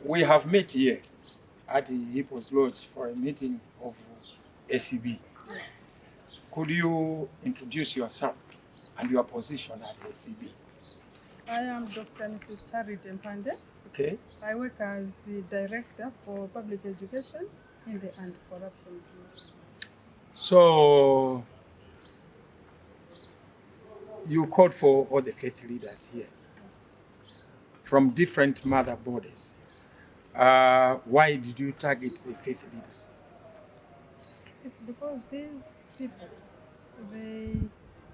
we have met here at the Hippos Lodge for a meeting of ACB. Could you introduce yourself and your position at ACB? I am Dr. Mrs. Phande. Okay. I work as the Director for Public Education in the Anti-Corruption Bureau. So you called for all the faith leaders here from different mother bodies. Why did you target the faith leaders? It's because these people, they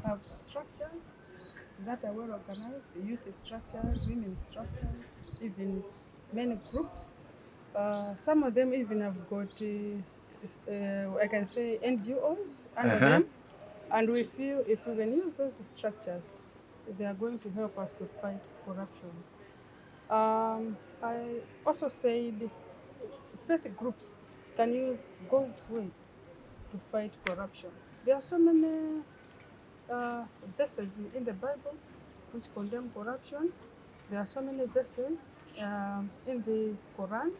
have structures that are well organized, youth structures, women structures, even many groups. Some of them even have got, I can say, NGOs under them. And we feel if we can use those structures, they are going to help us to fight corruption. I also said faith groups can use God's way to fight corruption. There are so many verses in the Bible which condemn corruption. There are so many verses in the Quran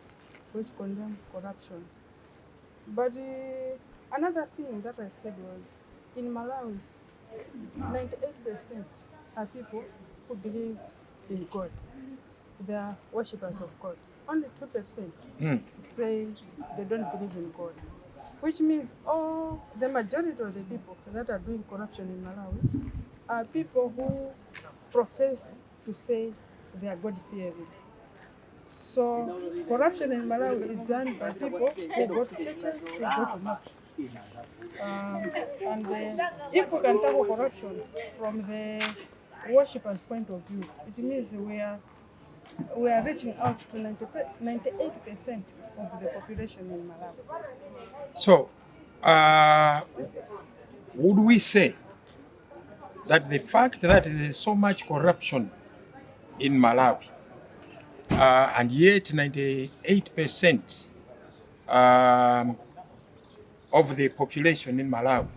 which condemn corruption. But another thing that I said was, in Malawi, 98% are people who believe in God. They are worshippers of God. Only 2% say they don't believe in God, which means the majority of the people that are doing corruption in Malawi are people who profess to say they are God-fearing. So corruption in Malawi is done by people who go to churches, who go to mosques. If we can tackle corruption from the worshippers' point of view, it means we are reaching out to 98% of the population in Malawi. So, would we say that the fact that there is so much corruption in Malawi, and yet 98% of the population in Malawi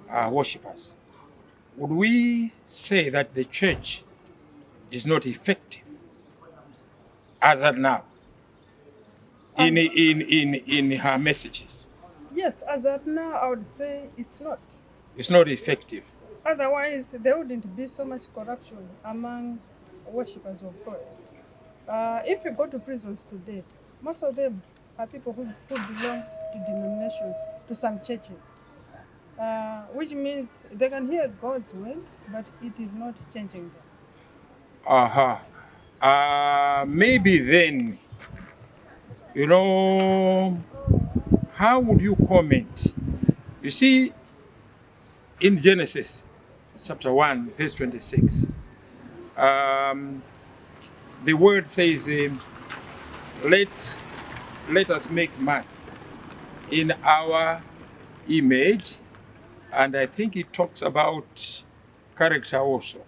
are worshippers, would we say that the church is not effective as of now in her messages? Yes, as of now, I would say it's not. It's not effective. Otherwise, there wouldn't be so much corruption among worshippers of God. If you go to prisons today, most of them are people who belong to denominations, to some churches, which means they can hear God's will, but it is not changing them. Maybe then, how would you comment? You see, in Genesis chapter 1, verse 26, the word says, let us make man in our image. And I think it talks about character also.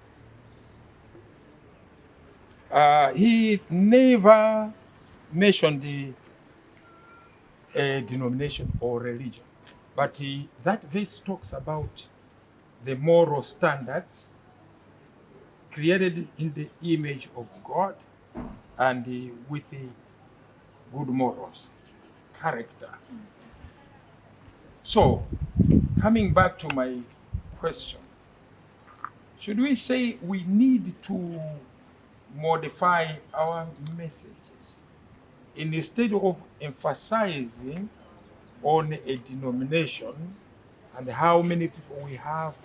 He never mentioned the denomination or religion, but that verse talks about the moral standards created in the image of God and with the good morals, character. So, coming back to my question, should we say we need to modify our messages instead of emphasizing on a denomination and how many people we have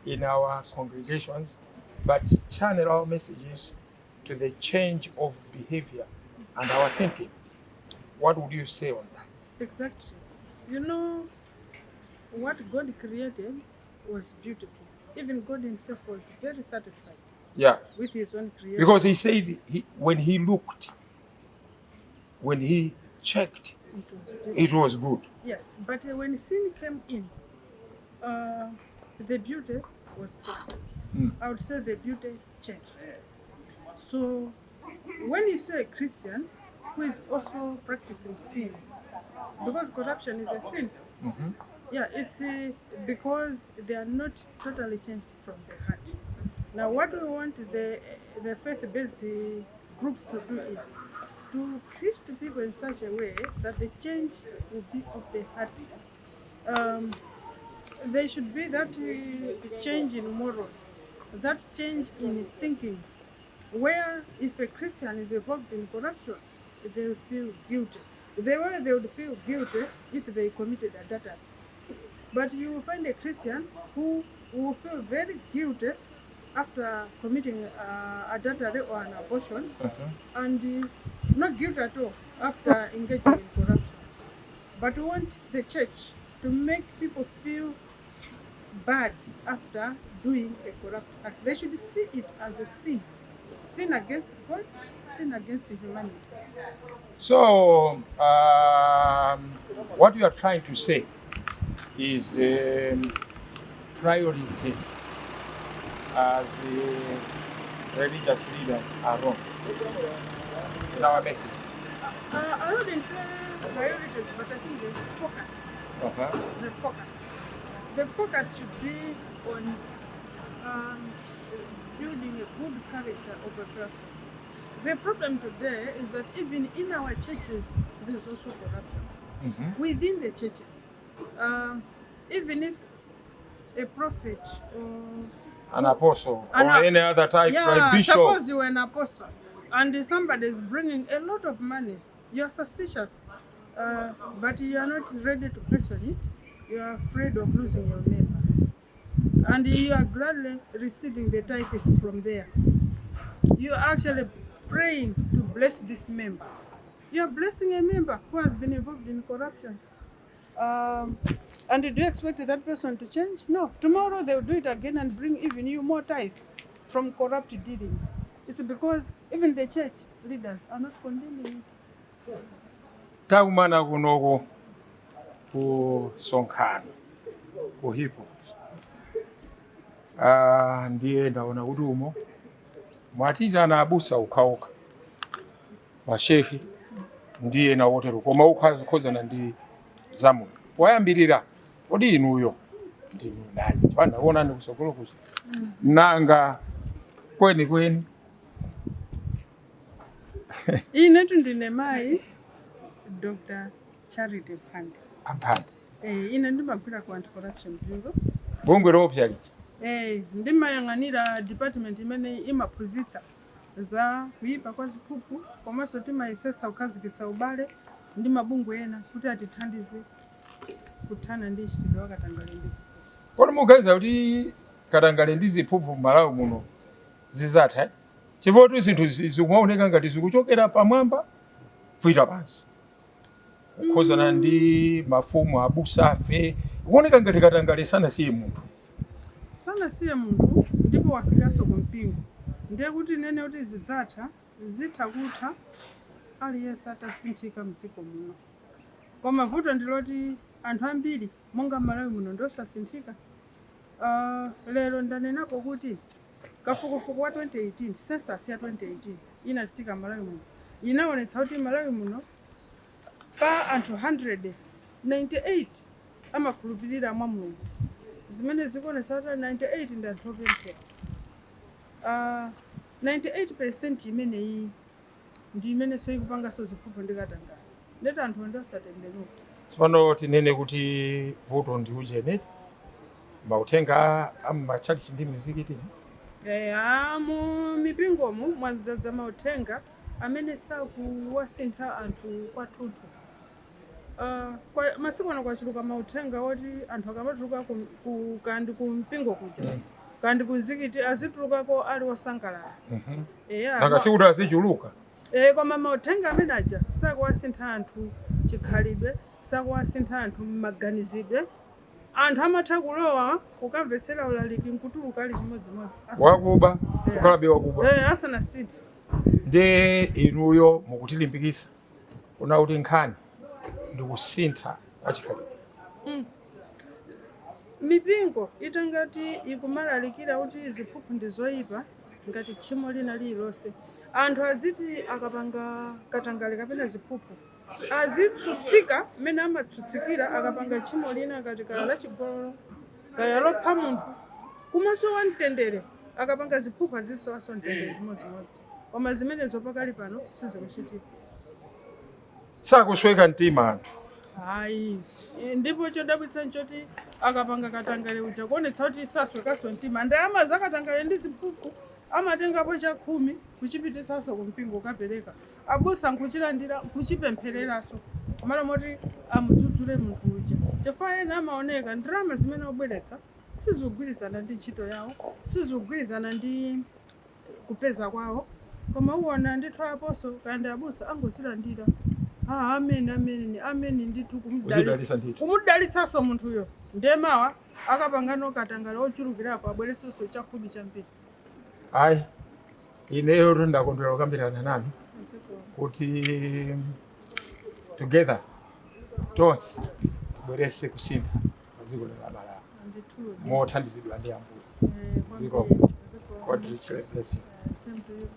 in our congregations, but channel our messages to the change of behavior and our thinking? What would you say on that? Exactly. What God created was beautiful. Even God himself was very satisfied with his own creation. Because he said when he looked, when he checked, it was good. Yes, but when sin came in, the beauty was broken. I would say the beauty changed. So when you say a Christian who is also practicing sin, because corruption is a sin, it's because they are not totally changed from the heart. Now what we want the faith-based groups to do is to preach to people in such a way that the change will be of the heart. There should be that change in morals, that change in thinking, where if a Christian is involved in corruption, they will feel guilty. They would feel guilty if they committed adultery. But you will find a Christian who will feel very guilty after committing adultery or an abortion, and not guilty at all after engaging in corruption. But we want the church to make people feel bad after doing a corrupt act. They should see it as a sin. Sin against God, sin against humanity. So, what you are trying to say is priorities as religious leaders are wrong in our message. I wouldn't say priorities, but I think the focus. The focus should be on building a good character of a person. The problem today is that even in our churches, there's also corruption. Within the churches. Even if a prophet or an apostle or any other type, like bishop. Suppose you are an apostle and somebody is bringing a lot of money, you are suspicious, but you are not ready to question it. You are afraid of losing your neighbor, and you are gladly receiving the tithe from there. You are actually praying to bless this member. You are blessing a member who has been involved in corruption. And do you expect that person to change? No. Tomorrow they will do it again and bring even you more tithe from corrupt dealings. It's because even the church leaders are not condemning it. Taumana kunoko ku sonkhana kuhipo. Ndiye ndaona kuti umo mwatita na abusa ukauka mashehi ndiye na wotero koma ukhakozana ndi zamu wayambirira kodi inuyo ndinu nani wanaona ndi kusokolo kuzi nanga kweni Inetu ndine mai Dr. Charity Phande. Phande. Ine ndimagwira ku anti-corruption bureau. Bungwe lopya liti? Ndimayang'anira department imene imaphunzitsa za kuyipa kwa ziphuphu komanso timayesetsa kukhazikitsa ubale ndi mabungwe ena kuti atithandize kuthana ndi chitidwe wa katangale ndi ziphuphu. Kodi muganiza kuti katangale ndi ziphuphu m'Malawi muno zizatha? Chifukwa zinthu zikuoneka ngati zikuchokera pamwamba kuita pansi. Kukhozana ndi mafumu abusa afe kuoneka ngati katangale sanasiye munthu. Sanasiye munthu ndipo wafikanso ku mpingo. Ndiye kuti nene kuti zidzatha zitha kutha aliyense atasinthika mdziko muno. Koma vuto ndiloti anthu ambiri monga Malawi muno ndosasinthika. Lero ndanenapo kuti kafukufuku wa 2018 census ya 2018 inachitika Malawi muno inaonetsa kuti Malawi muno pa anthu 100 98 amakhulupirira mwa Mulungu. Zimene zikuonetsa kuti 98 ndi anthu opemphera. 98% imeneyi ndi imene soikupanganso ziphuphu ndi katangale. Ndeti anthu ndosatembenuka. Tsopano tinene kuti vuto ndi ujene mauthenga amachalichi ndi muzikiti. Mu mipingomu mwadzadza mauthenga amene sakuwasintha anthu kwathunthu. Kwa masiku ano kwachuluka mauthenga oti anthu akamatuluka kandi ku mpingo kuja kandi ku mzikiti azitulukako ali osangalala. Nanga sikuti azichuluka. Koma mauthenga amene aja sakuwasintha anthu chikhalidwe, sakuwasintha anthu m'maganizidwe. Anthu amatha kulowa kukamvetsera ulaliki nkutuluka ali chimodzimodzi. Wakuba, kukalabe wakuba. Asanasinthe. Nde inuyo mukutilimbikisa. Kuna kuti nkhani ndi kusintha achikhalidwe. Mipingo itangati ikumalalikira kuti ziphuphu ndi zoyipa ngati tchimo lina lililonse. Anthu aziti akapanga katangale kapena ziphuphu azitsutsika mmene amatsutsikira akapanga tchimo lina ngati kaya lachigololo kaya lopha munthu kumaso wamtendere akapanga ziphuphu azisowaso mtendere chimodzimodzi. Koma zimenezo pakali pano sizikuchitika. sakusweka mtima anthu. Hayi, ndipo chodabwitsa nchoti akapanga katangale uja kuonetsa kuti saswekaso mtima. Ndalama zakatangale ndi ziphuphu amatengapo 10 kuchipitisaso kumpingo kapereka. Abusa nkuchilandira kuchipemphereraso. Amalo moti amudzudzule munthu uja. Chifukwa ena amaoneka ndalama zimene obweretsa sizigwirizana ndi ntchito yawo, sizigwirizana ndi kupeza kwawo. Koma uwona ndithu aposo kandi abusa angosilandira. Amen ndithu kumudalitsaso munthuyo. Ndemawa akapangano katangale ochulukirapo abweretsaso 10 chambiri. Ayi, ineyo ndakondwera kukambirana nanu kuti together tonse tibwerese kusintha padziko la Malawi mothandizidwa ndi Ambuye. God richly bless you. Same to you.